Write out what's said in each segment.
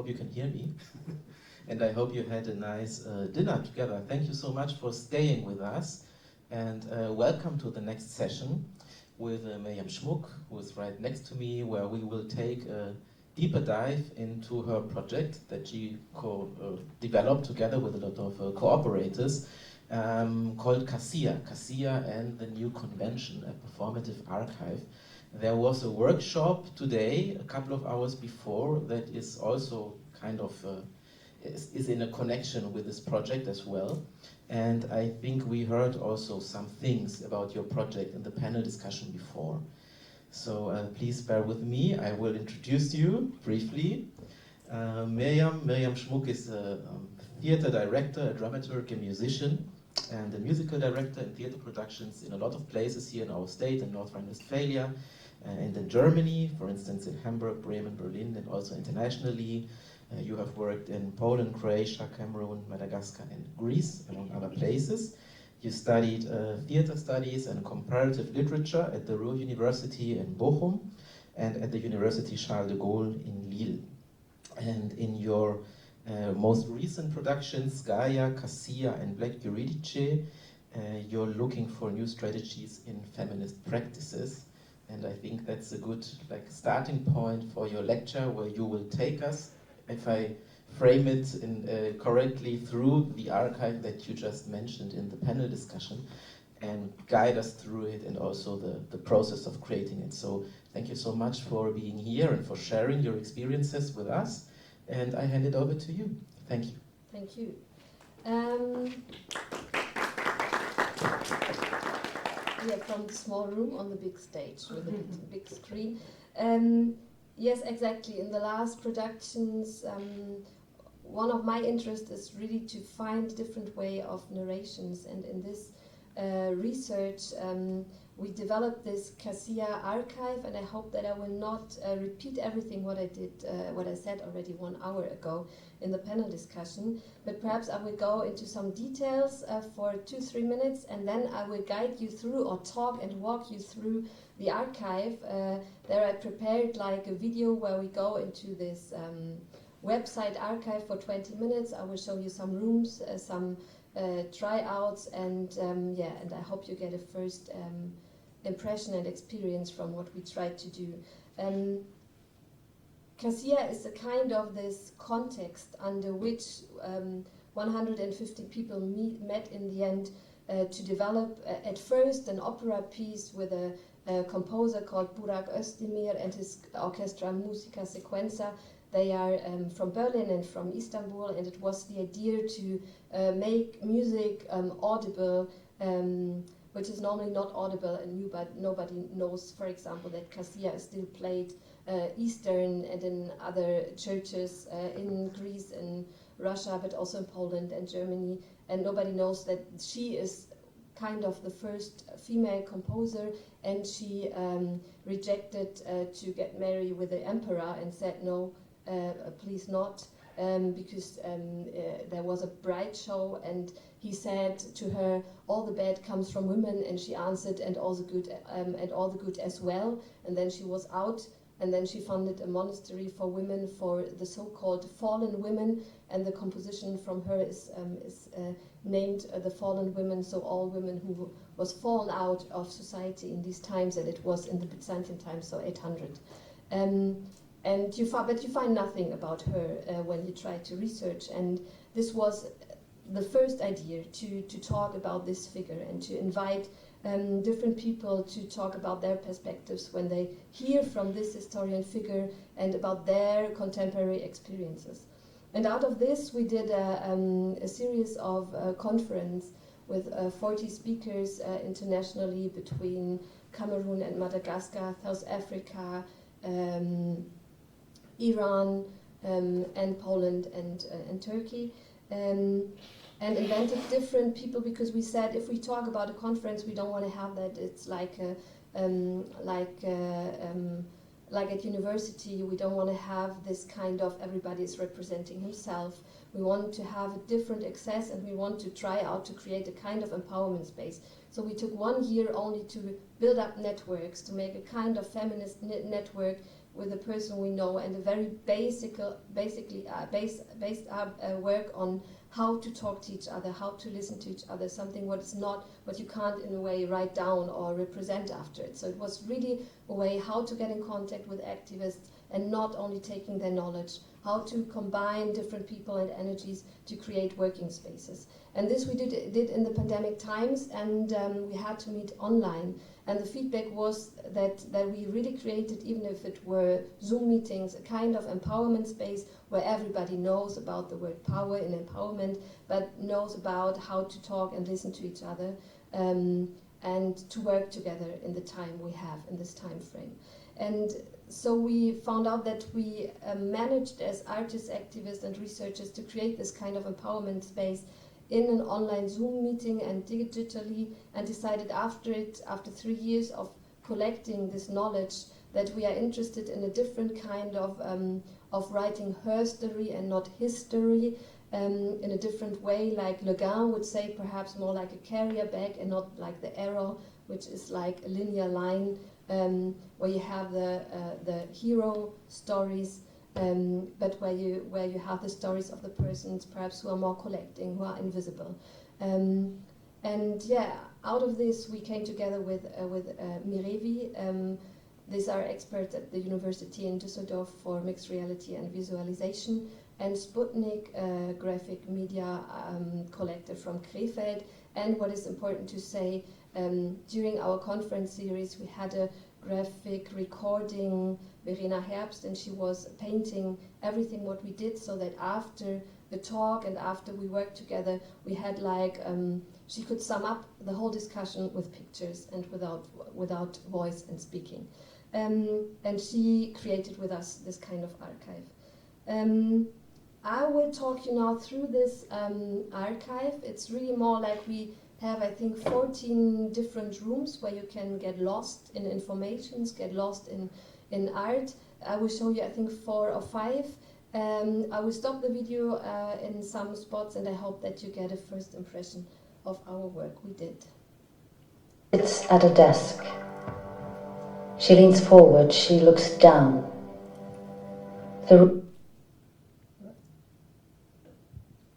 hope you can hear me. And I hope you had a nice dinner together. Thank you so much for staying with us. And welcome to the next session with Mirjam Schmuck, who is right next to me, where we will take a deeper dive into her project that she developed together with a lot of cooperators called KASSIA and the New Convention, a performative archive. There was a workshop today, a couple of hours before, that is also kind of is in a connection with this project as well. And I think we heard also some things about your project in the panel discussion before. So please bear with me. I will introduce you briefly. Mirjam Schmuck is a theater director, a dramaturg, a musician, and a musical director in theater productions in a lot of places here in our state, in North Rhine-Westphalia, and in Germany, for instance in Hamburg, Bremen, Berlin, and also internationally. You have worked in Poland, Croatia, Cameroon, Madagascar, and Greece, among other places. You studied theater studies and comparative literature at the Ruhr University in Bochum and at the University Charles de Gaulle in Lille. And in your most recent productions, Gaia, KASSIA, and Black Eurydice, you're looking for new strategies in feminist practices. And I think that's a good starting point for your lecture, where you will take us, if I frame it correctly, through the archive that you just mentioned in the panel discussion and guide us through it, and also the process of creating it. So thank you so much for being here and for sharing your experiences with us. And I hand it over to you. Thank you. Thank you. Yeah, from the small room on the big stage with a big screen. Yes, exactly. In the last productions, one of my interests is really to find different way of narrations, and in this research we developed this KASSIA archive, and I hope that I will not repeat everything what I said already 1 hour ago in the panel discussion, but perhaps I will go into some details for 2-3 minutes, and then I will guide you through or talk and walk you through the archive. There I prepared like a video where we go into this website archive for 20 minutes. I will show you some rooms, some tryouts, and yeah, and I hope you get a first impression and experience from what we tried to do. KASSIA is a kind of this context under which 150 people met in the end to develop at first an opera piece with a composer called Burak Özdemir and his orchestra Musica Sequenza. They are from Berlin and from Istanbul, and it was the idea to make music audible, which is normally not audible and new, but nobody knows, for example, that KASSIA is still played Eastern and in other churches in Greece and Russia, but also in Poland and Germany, and nobody knows that she is kind of the first female composer, and she rejected to get married with the emperor and said no, please not, because there was a bride show, and he said to her, all the bad comes from women, and she answered, and all the good as well. And then she was out, and then she founded a monastery for women, for the so-called fallen women, and the composition from her is named The Fallen Women, so all women who was fallen out of society in these times, and it was in the Byzantine times, so 800. But you find nothing about her when you try to research, and this was the first idea to talk about this figure and to invite different people to talk about their perspectives when they hear from this historian figure and about their contemporary experiences. And out of this we did a series of conference with 40 speakers internationally between Cameroon and Madagascar, South Africa, Iran, and Poland and Turkey, and invented different people, because we said if we talk about a conference, we don't want to have that it's like at university. We don't want to have this kind of everybody is representing himself. We want to have a different access, and we want to try out to create a kind of empowerment space. So we took 1 year only to build up networks, to make a kind of feminist network, with a person we know, and a very basically based work on how to talk to each other, how to listen to each other, something what you can't in a way write down or represent after it. So it was really a way how to get in contact with activists and not only taking their knowledge, how to combine different people and energies to create working spaces. And this we did in the pandemic times, and we had to meet online. And the feedback was that we really created, even if it were Zoom meetings, a kind of empowerment space where everybody knows about the word power and empowerment, but knows about how to talk and listen to each other, and to work together in the time we have, in this time frame. And so we found out that we managed as artists, activists and researchers to create this kind of empowerment space in an online Zoom meeting and digitally, and decided after 3 years of collecting this knowledge, that we are interested in a different kind of writing herstory and not history, in a different way, like Le Guin would say, perhaps more like a carrier bag and not like the arrow, which is like a linear line, where you have the hero stories, but where you have the stories of the persons perhaps who are more collecting, who are invisible. And yeah, out of this we came together with Mirevi. These are experts at the University in Düsseldorf for mixed reality and visualization, and Sputnik, graphic media collective from Krefeld. And what is important to say, during our conference series we had a graphic recording, Verena Herbst, and she was painting everything what we did, so that after the talk and after we worked together, we had like, she could sum up the whole discussion with pictures and without voice and speaking. And she created with us this kind of archive. I will talk you now through this archive. It's really more like we have, I think, 14 different rooms where you can get lost in informations, get lost in art. I will show you, I think, 4 or 5. I will stop the video in some spots, and I hope that you get a first impression of our work we did. Sits at a desk. She leans forward, she looks down.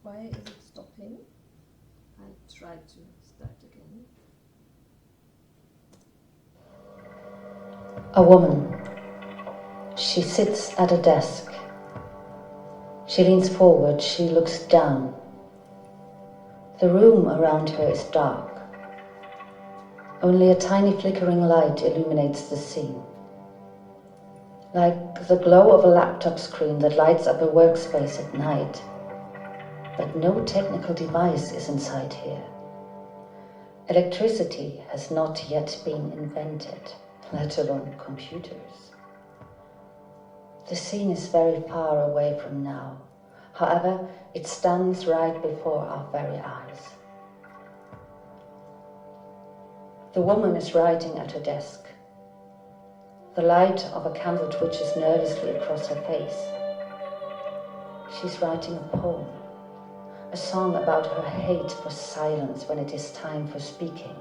Why is it stopping? I tried to start again. A woman. She sits at a desk. She leans forward, she looks down. The room around her is dark. Only a tiny flickering light illuminates the scene. Like the glow of a laptop screen that lights up a workspace at night. But no technical device is inside here. Electricity has not yet been invented, let alone computers. The scene is very far away from now. However, it stands right before our very eyes. The woman is writing at her desk. The light of a candle twitches nervously across her face. She's writing a poem, a song about her hate for silence when it is time for speaking,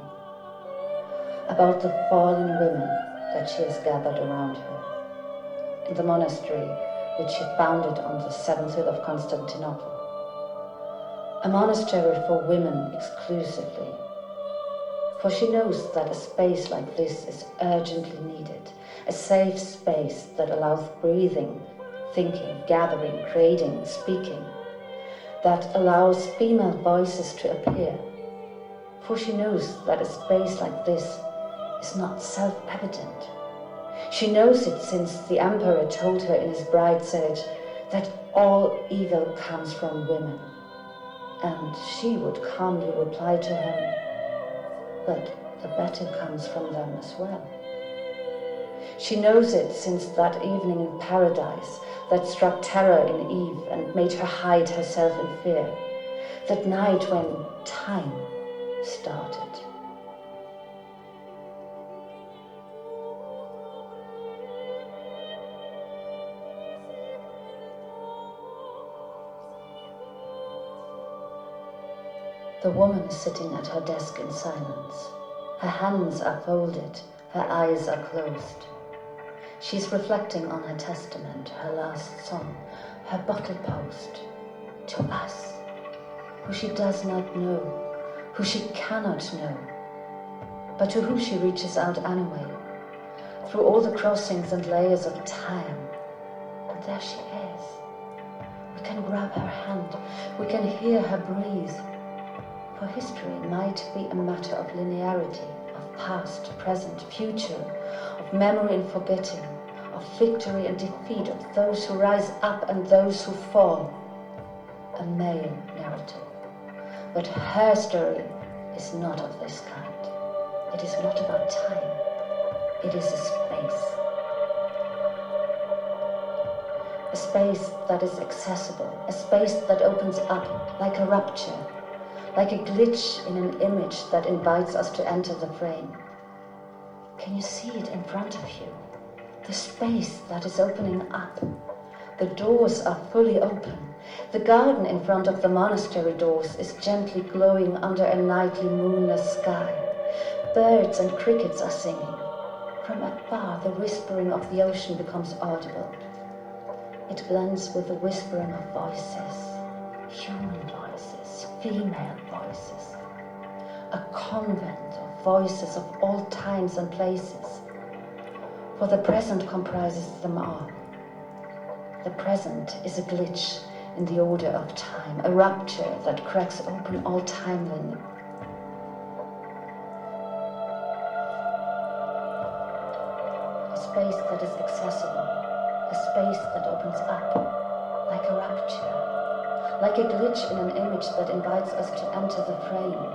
about the fallen women that she has gathered around her, in the monastery which she founded on the 7th hill of Constantinople, a monastery for women exclusively. For she knows that a space like this is urgently needed, a safe space that allows breathing, thinking, gathering, creating, speaking, that allows female voices to appear. For she knows that a space like this is not self-evident. She knows it since the emperor told her in his bridesage that all evil comes from women. And she would calmly reply to him, but the better comes from them as well. She knows it since that evening in paradise that struck terror in Eve and made her hide herself in fear, that night when time started. The woman is sitting at her desk in silence. Her hands are folded, her eyes are closed. She's reflecting on her testament, her last song, her bottle post, to us, who she does not know, who she cannot know, but to whom she reaches out anyway, through all the crossings and layers of time. And there she is. We can grab her hand, we can hear her breathe. For history might be a matter of linearity, of past, present, future, of memory and forgetting, of victory and defeat, of those who rise up and those who fall. A male narrative. But her story is not of this kind. It is not about time. It is a space. A space that is accessible, a space that opens up like a rupture, like a glitch in an image that invites us to enter the frame. Can you see it in front of you? The space that is opening up. The doors are fully open. The garden in front of the monastery doors is gently glowing under a nightly moonless sky. Birds and crickets are singing. From afar, the whispering of the ocean becomes audible. It blends with the whispering of voices, human voices, female voices. A convent of voices of all times and places. For the present comprises them all. The present is a glitch in the order of time, a rupture that cracks open all time limits. A space that is accessible, a space that opens up, like a rupture, like a glitch in an image that invites us to enter the frame.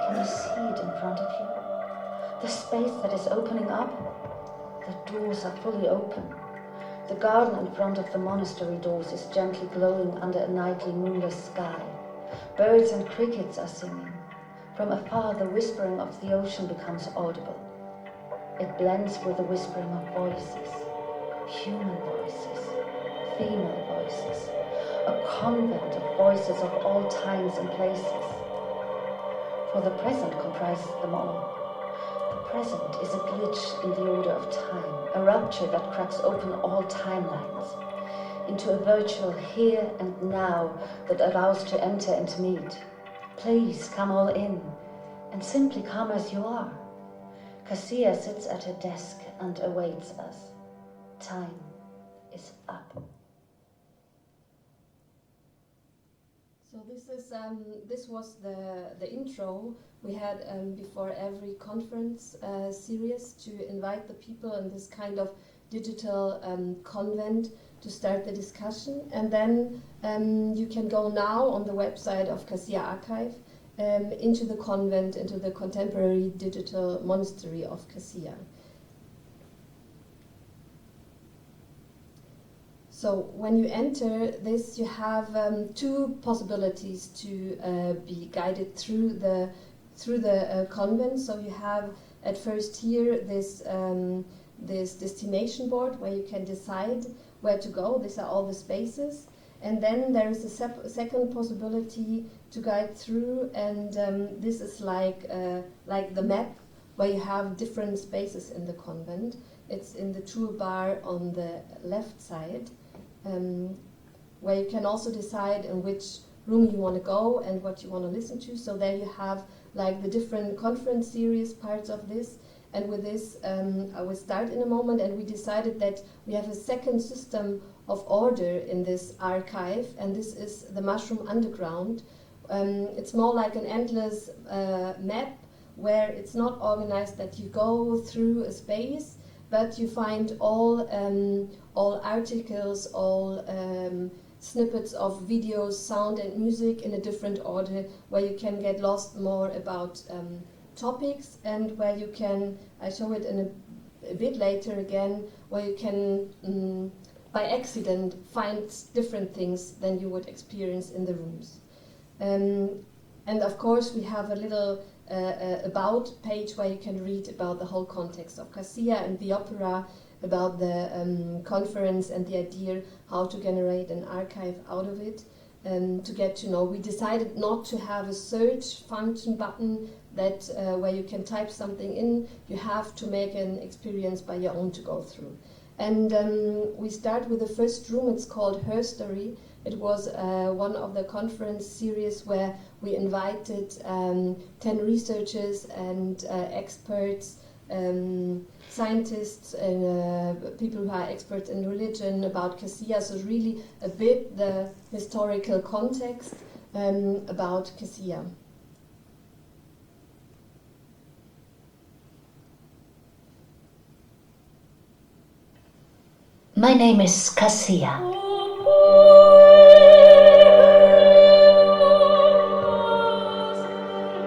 Can you see it in front of you? The space that is opening up? The doors are fully open. The garden in front of the monastery doors is gently glowing under a nightly moonless sky. Birds and crickets are singing. From afar, the whispering of the ocean becomes audible. It blends with the whispering of voices, human voices, female voices, a convent of voices of all times and places. For the present comprises them all. The present is a glitch in the order of time, a rupture that cracks open all timelines, into a virtual here and now that allows to enter and meet. Please come all in, and simply come as you are. KASSIA sits at her desk and awaits us. Time is up. So this was the intro we had before every conference series to invite the people in this kind of digital convent to start the discussion. And then you can go now on the website of KASSIA Archive into the convent, into the contemporary digital monastery of KASSIA. So when you enter this, you have two possibilities to be guided through the convent. So you have at first here this this destination board where you can decide where to go. These are all the spaces, and then there is a second possibility to guide through, and this is like the map where you have different spaces in the convent. It's in the toolbar on the left side. Where you can also decide in which room you want to go and what you want to listen to. So there you have like the different conference series parts of this. And with this, I will start in a moment. And we decided that we have a second system of order in this archive, and this is the Mushroom Underground. It's more like an endless map where it's not organized that you go through a space, but you find all articles, all snippets of videos, sound and music in a different order, where you can get lost more about topics, and where you can, I show it in a bit later again, where you can by accident find different things than you would experience in the rooms. And of course we have a little about page where you can read about the whole context of KASSIA and the opera, about the conference and the idea how to generate an archive out of it. to get to know. We decided not to have a search function button that where you can type something in. You have to make an experience by your own to go through. And we start with the first room. It's called Her Story. It was one of the conference series where we invited 10 researchers and experts, scientists, and people who are experts in religion about KASSIA. So really a bit the historical context about KASSIA. My name is KASSIA.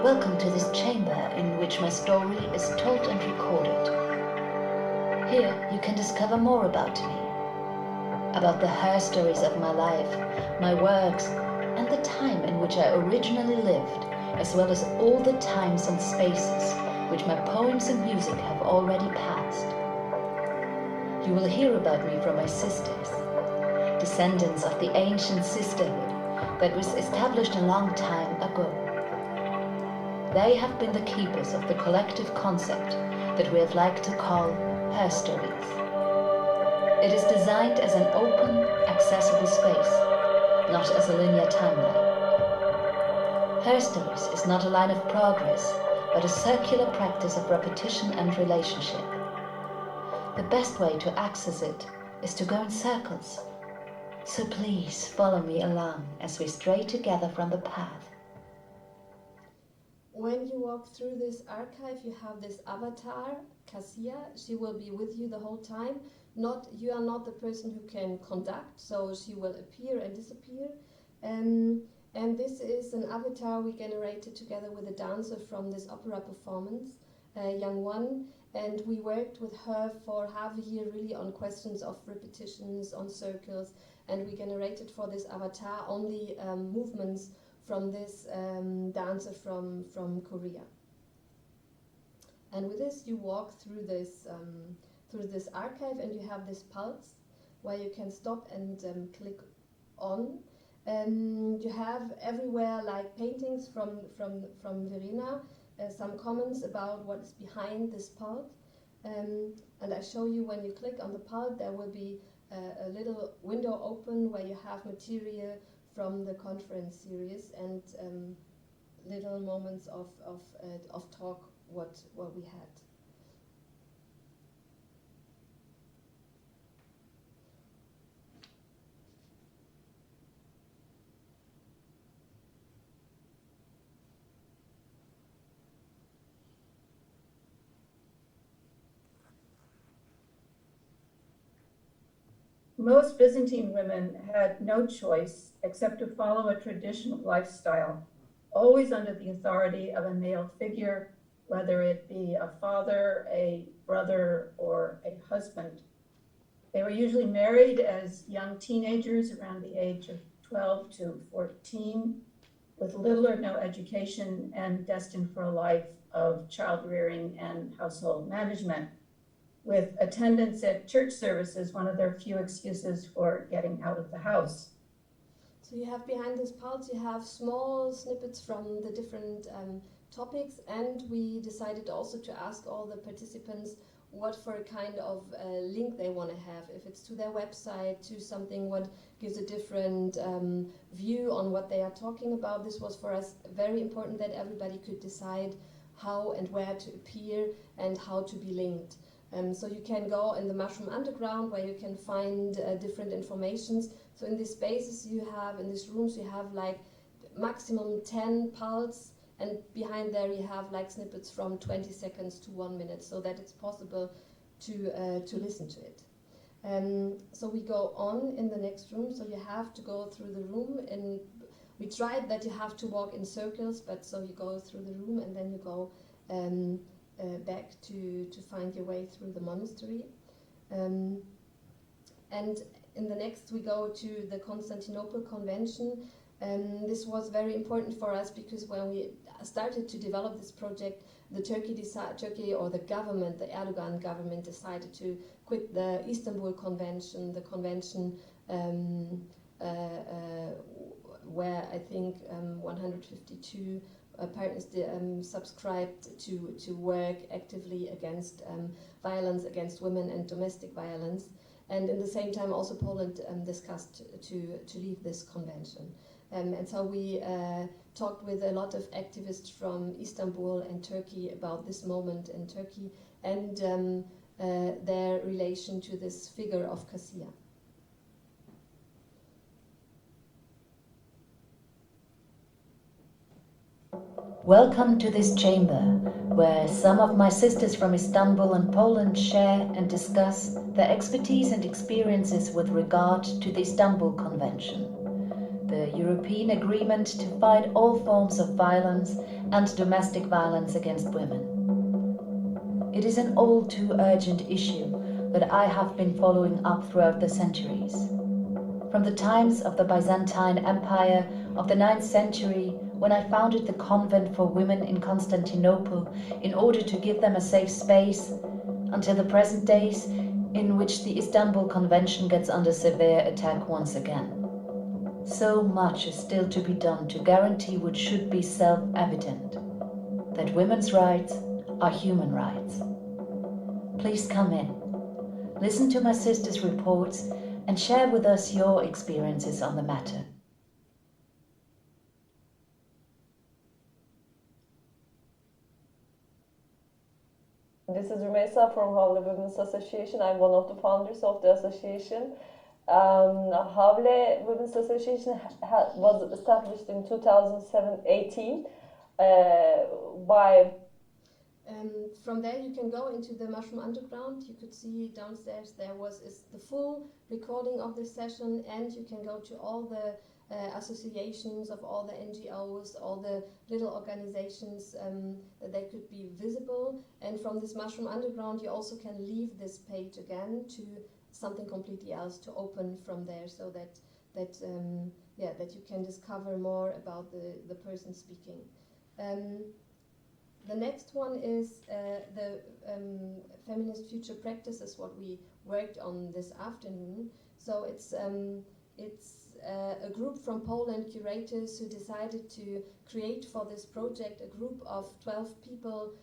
Welcome to this chamber in which my story is told and recorded. Here you can discover more about me, about the her stories of my life, my works, and the time in which I originally lived, as well as all the times and spaces which my poems and music have already passed. You will hear about me from my sisters, descendants of the ancient sisterhood that was established a long time ago. They have been the keepers of the collective concept that we have liked to call her stories. It is designed as an open, accessible space, not as a linear timeline. Her stories is not a line of progress, but a circular practice of repetition and relationship. The best way to access it is to go in circles. So please follow me along as we stray together from the path. When you walk through this archive, you have this avatar, KASSIA. She will be with you the whole time. You are not the person who can conduct, so she will appear and disappear. And this is an avatar we generated together with a dancer from this opera performance, Young One. And we worked with her for half a year really on questions of repetitions, on circles, and we generated for this avatar only movements from this dancer from Korea. And with this you walk through this archive, and you have this pulse where you can stop and click on. You have everywhere like paintings from Verena, some comments about what is behind this pulp, and I show you when you click on the pulp there will be a little window open where you have material from the conference series and little moments of talk what we had. Most Byzantine women had no choice except to follow a traditional lifestyle, always under the authority of a male figure, whether it be a father, a brother, or a husband. They were usually married as young teenagers around the age of 12 to 14, with little or no education and destined for a life of child rearing and household management, with attendance at church services one of their few excuses for getting out of the house. So you have behind this pulse, you have small snippets from the different topics, and we decided also to ask all the participants what for a kind of link they want to have, if it's to their website, to something what gives a different view on what they are talking about. This was for us very important that everybody could decide how and where to appear and how to be linked. So you can go in the Mushroom Underground where you can find different informations. So in these spaces you have, in these rooms you have like maximum 10 pulse, and behind there you have like snippets from 20 seconds to 1 minute, so that it's possible to listen to it. So we go on in the next room, so you have to go through the room, and we tried that you have to walk in circles, but so you go through the room and then you go back to find your way through the monastery. And in the next we go to the Constantinople Convention. This was very important for us because when we started to develop this project, the Turkey or the government, the Erdogan government, decided to quit the Istanbul Convention, the convention where I think 152 partners subscribed to work actively against violence against women and domestic violence. And in the same time, also Poland discussed to leave this convention. And so we talked with a lot of activists from Istanbul and Turkey about this moment in Turkey and their relation to this figure of KASSIA. Welcome to this chamber, where some of my sisters from Istanbul and Poland share and discuss their expertise and experiences with regard to the Istanbul Convention, the European agreement to fight all forms of violence and domestic violence against women. It is an all too urgent issue that I have been following up throughout the centuries. From the times of the Byzantine Empire of the 9th century, when I founded the convent for women in Constantinople in order to give them a safe space, until the present days in which the Istanbul Convention gets under severe attack once again. So much is still to be done to guarantee what should be self-evident, that women's rights are human rights. Please come in, listen to my sisters' reports, and share with us your experiences on the matter. This is Rumeysa from Havle Women's Association. I'm one of the founders of the association. Havle Women's Association was established in 2018 by... From there you can go into the Mushroom Underground. You could see downstairs there is the full recording of this session, and you can go to all the associations of all the NGOs, all the little organizations that they could be visible. And from this Mushroom Underground you also can leave this page again to something completely else to open from there, so that you can discover more about the person speaking. The next one is the feminist future practices, what we worked on this afternoon. So it's a group from Poland, curators, who decided to create for this project a group of 12 people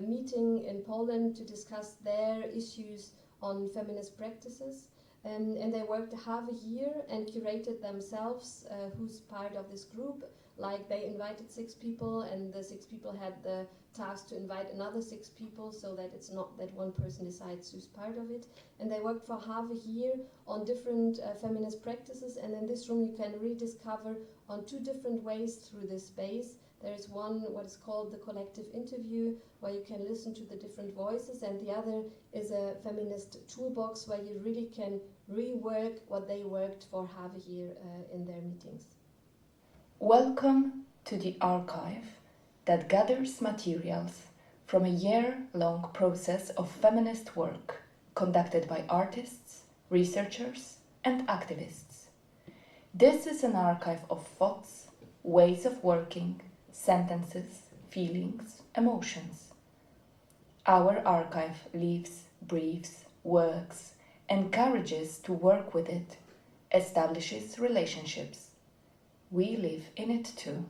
meeting in Poland to discuss their issues on feminist practices. And they worked half a year and curated themselves who's part of this group. Like they invited 6 people, and the 6 people had the task to invite another 6 people, so that it's not that one person decides who's part of it. And they worked for half a year on different feminist practices, and in this room you can rediscover on 2 different ways through this space. There is one, what is called the collective interview, where you can listen to the different voices, and the other is a feminist toolbox where you really can rework what they worked for half a year in their meetings. Welcome to the archive that gathers materials from a year-long process of feminist work conducted by artists, researchers, and activists. This is an archive of thoughts, ways of working, sentences, feelings, emotions. Our archive lives, breathes, works, encourages to work with it, establishes relationships. We live in it too.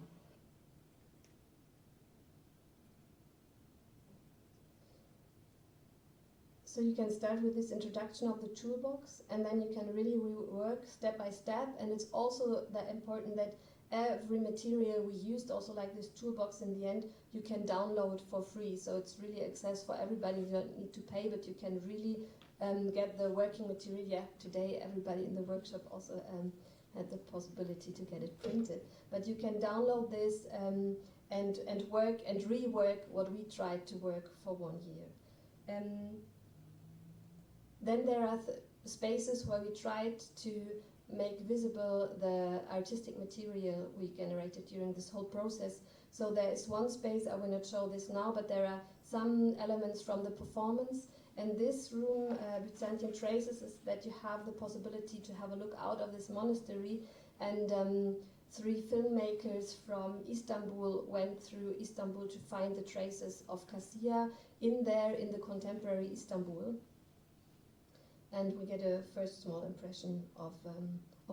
So you can start with this introduction of the toolbox, and then you can really work step by step. And it's also that important that every material we used, also like this toolbox in the end, you can download for free. So it's really access for everybody. You don't need to pay, but you can really get the working material. Yeah, today everybody in the workshop also had the possibility to get it printed. But you can download this and work and rework what we tried to work for 1 year. Then there are spaces where we tried to make visible the artistic material we generated during this whole process. So there is one space, I will not show this now, but there are some elements from the performance. And this room, Byzantine Traces, is that you have the possibility to have a look out of this monastery. And 3 filmmakers from Istanbul went through Istanbul to find the traces of KASSIA in the contemporary Istanbul. And we get a first small impression of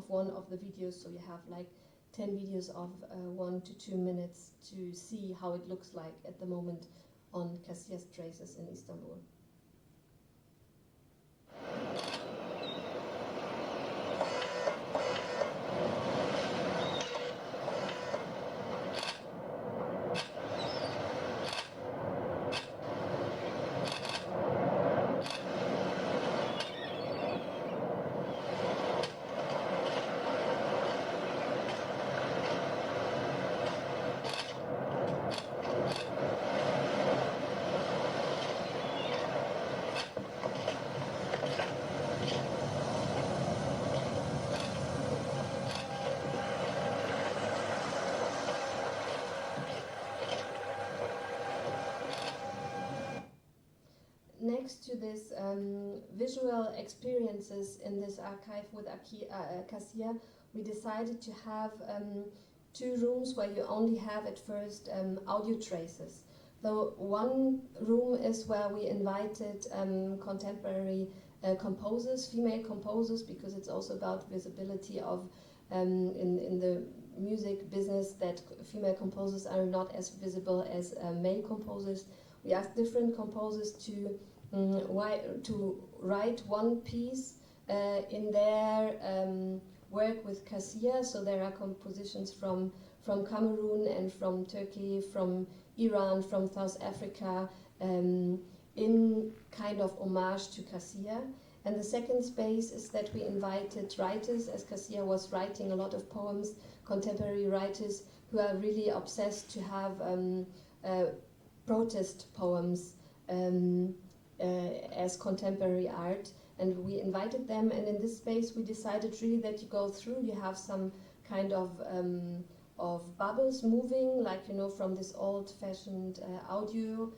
one of the videos. So you have like 10 videos of 1 to 2 minutes to see how it looks like at the moment on KASSIA's traces in Istanbul. Next to this visual experiences in this archive with KASSIA, we decided to have 2 rooms where you only have at first audio traces. So one room is where we invited contemporary composers, female composers, because it's also about visibility of in the music business that female composers are not as visible as male composers. We asked different composers to write one piece in their work with KASSIA. So there are compositions from Cameroon and from Turkey, from Iran, from South Africa, in kind of homage to KASSIA. And the second space is that we invited writers, as KASSIA was writing a lot of poems, contemporary writers who are really obsessed to have protest poems as contemporary art, and we invited them. And in this space we decided really that you go through, you have some kind of bubbles moving, like, you know, from this old-fashioned audio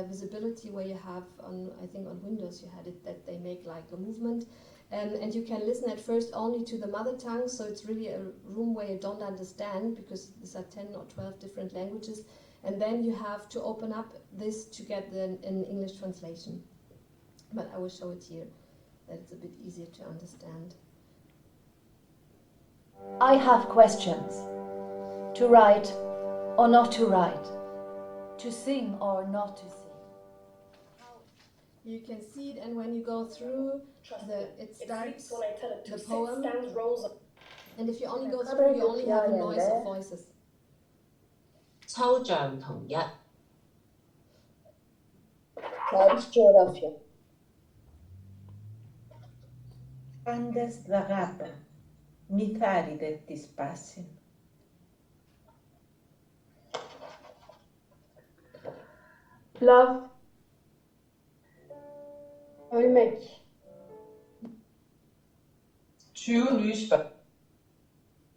visibility where you have on, I think on Windows you had it, that they make like a movement, and you can listen at first only to the mother tongue, so it's really a room where you don't understand, because these are 10 or 12 different languages. And then you have to open up this to get an English translation. But I will show it here, that it's a bit easier to understand. I have questions. To write or not to write. To sing or not to sing. You can see it, and when you go through, it starts the poem. And if you only go through, you only have a noise of voices. 抽象同一 Tarih coğrafya. Andes da Gata, mitari de Tispasin. Love. Ölmek.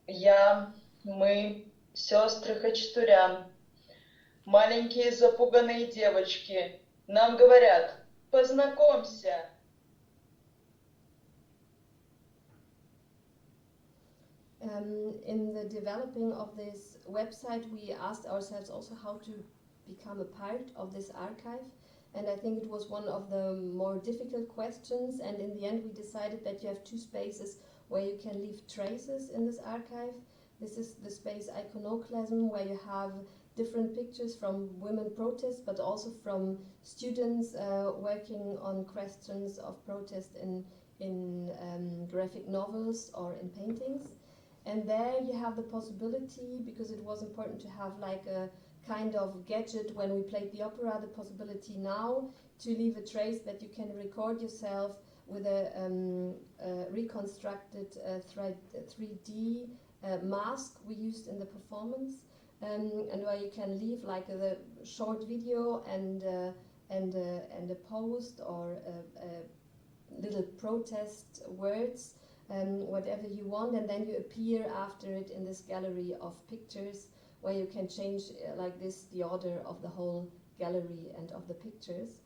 Я, мы, сестры Хачатурян, маленькие запуганные девочки, нам говорят: познакомься. In the developing of this website, we asked ourselves also how to become a part of this archive, and I think it was one of the more difficult questions, and in the end we decided that you have 2 spaces where you can leave traces in this archive. This is the space iconoclasm, where you have different pictures from women protests, but also from students working on questions of protest in graphic novels or in paintings. And there you have the possibility, because it was important to have like a kind of gadget when we played the opera, the possibility now to leave a trace that you can record yourself with a reconstructed 3D mask we used in the performance, and where you can leave like a short video and a post or a little protest words, whatever you want, and then you appear after it in this gallery of pictures where you can change like this the order of the whole gallery and of the pictures.